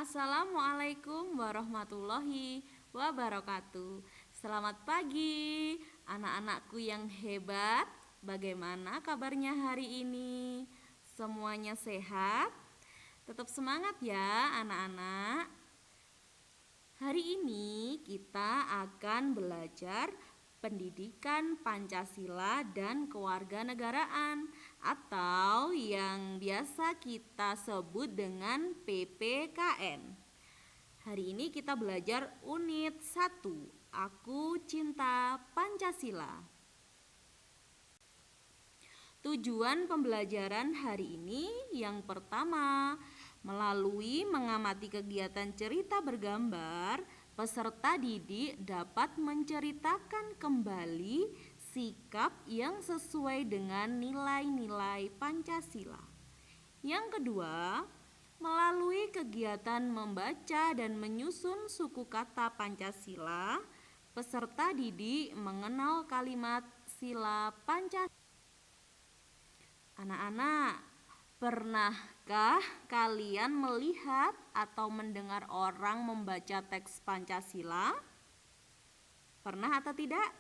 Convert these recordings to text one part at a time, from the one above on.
Assalamualaikum warahmatullahi wabarakatuh. Selamat pagi, anak-anakku yang hebat. Bagaimana kabarnya hari ini? Semuanya sehat? Tetap semangat ya, anak-anak. Hari ini kita akan belajar pendidikan Pancasila dan kewarganegaraan atau yang biasa kita sebut dengan PPKN. Hari ini kita belajar unit 1, Aku Cinta Pancasila. Tujuan pembelajaran hari ini yang pertama, melalui mengamati kegiatan cerita bergambar, peserta didik dapat menceritakan kembali sikap yang sesuai dengan nilai-nilai Pancasila. Yang kedua, melalui kegiatan membaca dan menyusun suku kata Pancasila, peserta didik mengenal kalimat sila Pancasila. Anak-anak, pernahkah kalian melihat atau mendengar orang membaca teks Pancasila? Pernah atau tidak?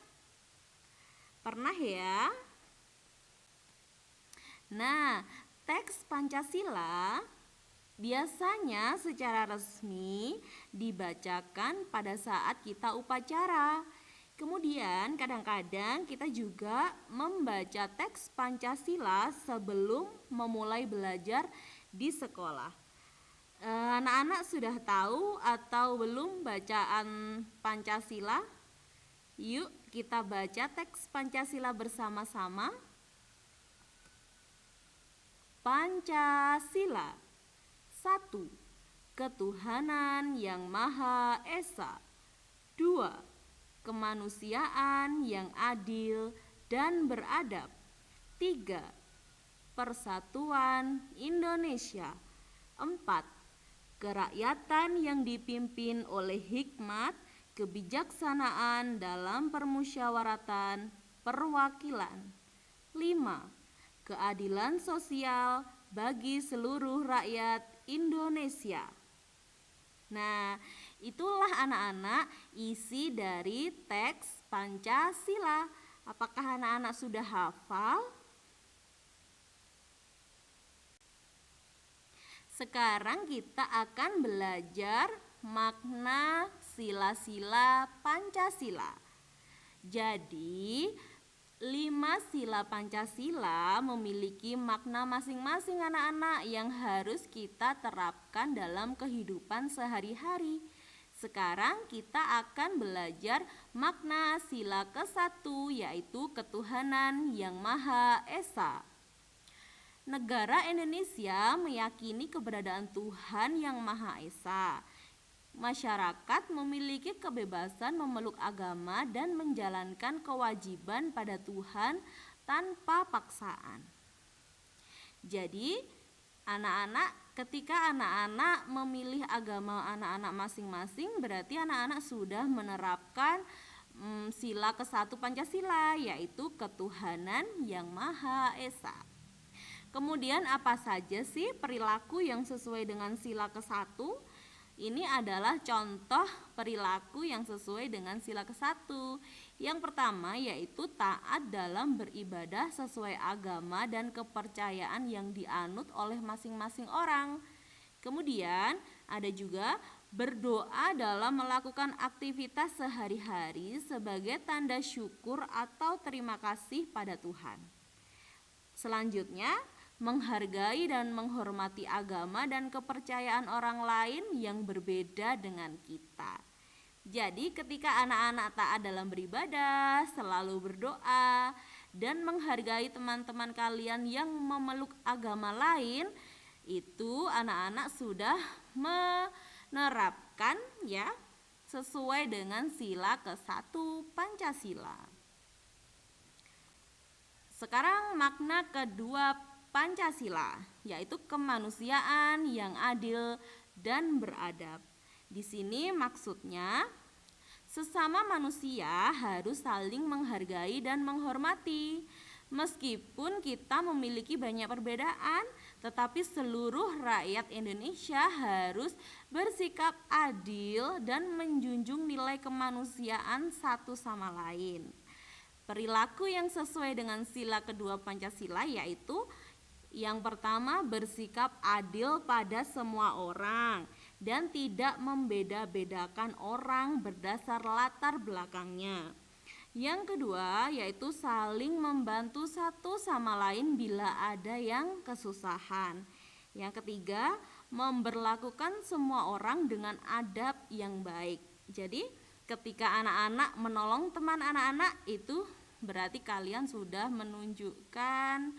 Pernah ya? Nah, teks Pancasila biasanya secara resmi dibacakan pada saat kita upacara. Kemudian kadang-kadang kita juga membaca teks Pancasila sebelum memulai belajar di sekolah. Anak-anak sudah tahu atau belum bacaan Pancasila? Yuk kita baca teks Pancasila bersama-sama. Pancasila. 1. Ketuhanan yang Maha Esa. 2. Kemanusiaan yang adil dan beradab. 3. Persatuan Indonesia. 4. Kerakyatan yang dipimpin oleh hikmat, kebijaksanaan dalam permusyawaratan perwakilan. 5. Keadilan sosial bagi seluruh rakyat Indonesia. Nah, itulah anak-anak isi dari teks Pancasila. Apakah anak-anak sudah hafal? Sekarang kita akan belajar makna sila-sila Pancasila. Jadi, 5 sila Pancasila memiliki makna masing-masing anak-anak yang harus kita terapkan dalam kehidupan sehari-hari. Sekarang kita akan belajar makna sila ke-1, yaitu ketuhanan yang Maha Esa. Negara Indonesia meyakini keberadaan Tuhan yang Maha Esa. Masyarakat memiliki kebebasan memeluk agama dan menjalankan kewajiban pada Tuhan tanpa paksaan. Jadi, ketika anak-anak memilih agama anak-anak masing-masing, berarti anak-anak sudah menerapkan sila ke-1 Pancasila, yaitu ketuhanan yang Maha Esa. Kemudian apa saja sih perilaku yang sesuai dengan sila ke-1? Ini adalah contoh perilaku yang sesuai dengan sila ke-1. Yang pertama yaitu taat dalam beribadah sesuai agama dan kepercayaan yang dianut oleh masing-masing orang. Kemudian ada juga berdoa dalam melakukan aktivitas sehari-hari sebagai tanda syukur atau terima kasih pada Tuhan. Selanjutnya, menghargai dan menghormati agama dan kepercayaan orang lain yang berbeda dengan kita. Jadi ketika anak-anak taat dalam beribadah, selalu berdoa, dan menghargai teman-teman kalian yang memeluk agama lain, itu anak-anak sudah menerapkan ya sesuai dengan sila ke-1 Pancasila. Sekarang makna kedua Pancasila, yaitu kemanusiaan yang adil dan beradab. Di sini maksudnya sesama manusia harus saling menghargai dan menghormati. Meskipun kita memiliki banyak perbedaan, tetapi seluruh rakyat Indonesia harus bersikap adil dan menjunjung nilai kemanusiaan satu sama lain. Perilaku yang sesuai dengan sila kedua Pancasila yaitu yang pertama, bersikap adil pada semua orang dan tidak membeda-bedakan orang berdasar latar belakangnya. Yang kedua, yaitu saling membantu satu sama lain bila ada yang kesusahan. Yang ketiga, memberlakukan semua orang dengan adab yang baik. Jadi, ketika anak-anak menolong teman anak-anak, itu berarti kalian sudah menunjukkan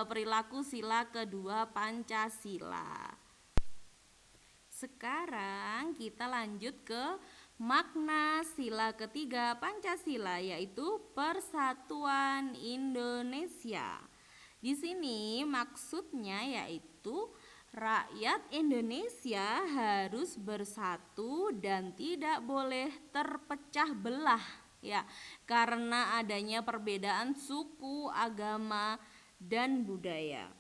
perilaku sila kedua Pancasila. Sekarang kita lanjut ke makna sila ketiga Pancasila, yaitu Persatuan Indonesia. Di sini maksudnya yaitu rakyat Indonesia harus bersatu dan tidak boleh terpecah belah ya, karena adanya perbedaan suku, agama, dan budaya.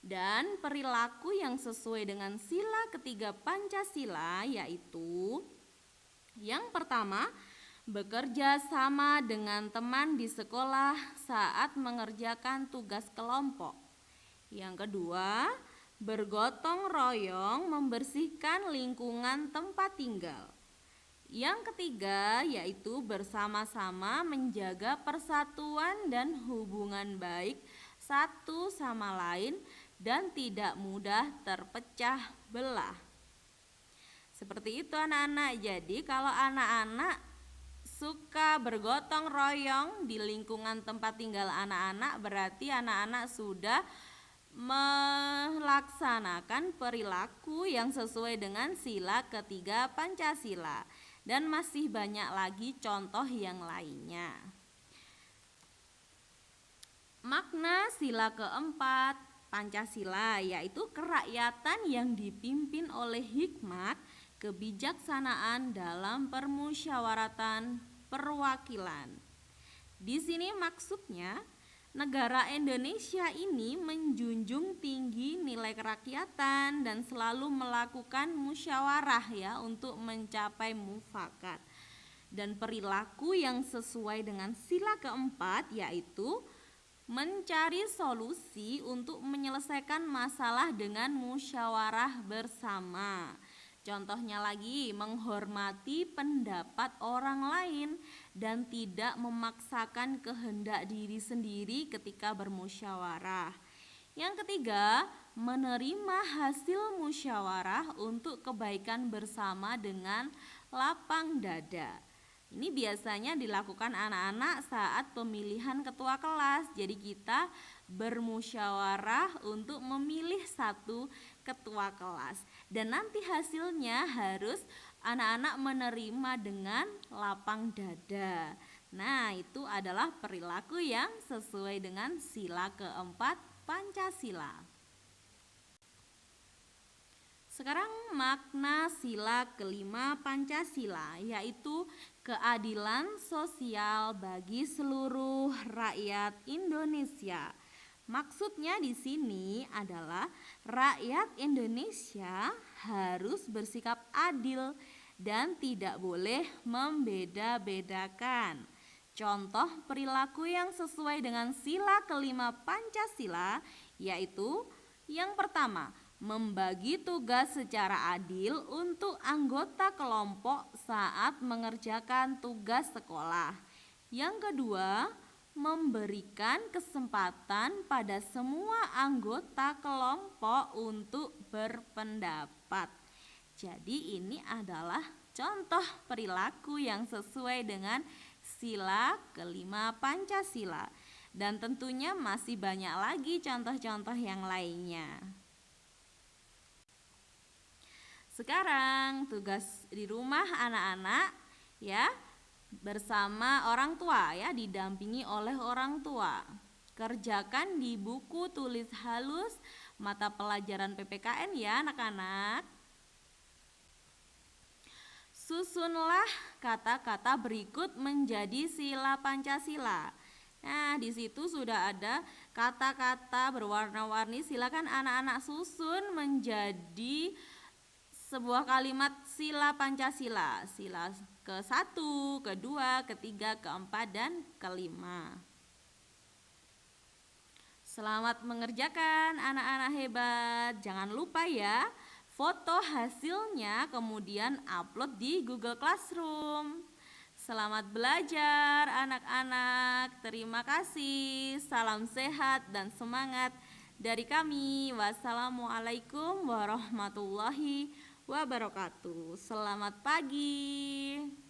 Dan perilaku yang sesuai dengan sila ketiga Pancasila yaitu yang pertama, bekerja sama dengan teman di sekolah saat mengerjakan tugas kelompok. Yang kedua, bergotong royong membersihkan lingkungan tempat tinggal. Yang ketiga, yaitu bersama-sama menjaga persatuan dan hubungan baik satu sama lain dan tidak mudah terpecah belah. Seperti itu anak-anak. Jadi kalau anak-anak suka bergotong royong di lingkungan tempat tinggal anak-anak, berarti anak-anak sudah melaksanakan perilaku yang sesuai dengan sila ketiga Pancasila. Dan masih banyak lagi contoh yang lainnya. Makna sila keempat Pancasila yaitu kerakyatan yang dipimpin oleh hikmat, kebijaksanaan dalam permusyawaratan perwakilan. Di sini maksudnya negara Indonesia ini menjunjung tinggi nilai kerakyatan dan selalu melakukan musyawarah ya untuk mencapai mufakat. Dan perilaku yang sesuai dengan sila keempat yaitu mencari solusi untuk menyelesaikan masalah dengan musyawarah bersama. Contohnya lagi, menghormati pendapat orang lain dan tidak memaksakan kehendak diri sendiri ketika bermusyawarah. Yang ketiga, menerima hasil musyawarah untuk kebaikan bersama dengan lapang dada. Ini biasanya dilakukan anak-anak saat pemilihan ketua kelas. Jadi kita bermusyawarah untuk memilih satu ketua kelas. Dan nanti hasilnya harus anak-anak menerima dengan lapang dada. Nah, itu adalah perilaku yang sesuai dengan sila keempat Pancasila. Sekarang makna sila kelima Pancasila yaitu keadilan sosial bagi seluruh rakyat Indonesia. Maksudnya di sini adalah rakyat Indonesia harus bersikap adil dan tidak boleh membeda-bedakan. Contoh perilaku yang sesuai dengan sila kelima Pancasila yaitu yang pertama, membagi tugas secara adil untuk anggota kelompok saat mengerjakan tugas sekolah. Yang kedua, memberikan kesempatan pada semua anggota kelompok untuk berpendapat. Jadi ini adalah contoh perilaku yang sesuai dengan sila kelima Pancasila. Dan tentunya masih banyak lagi contoh-contoh yang lainnya. Sekarang tugas di rumah anak-anak ya bersama orang tua ya, didampingi oleh orang tua. Kerjakan di buku tulis halus mata pelajaran PPKN ya anak-anak. Susunlah kata-kata berikut menjadi sila Pancasila. Nah, di situ sudah ada kata-kata berwarna-warni. Silakan anak-anak susun menjadi sebuah kalimat sila Pancasila. Sila ke-1, kedua, ketiga, keempat, dan kelima. Selamat mengerjakan anak-anak hebat. Jangan lupa ya, foto hasilnya kemudian upload di Google Classroom. Selamat belajar anak-anak. Terima kasih. Salam sehat dan semangat dari kami. Wassalamualaikum warahmatullahi wabarakatuh. Selamat pagi.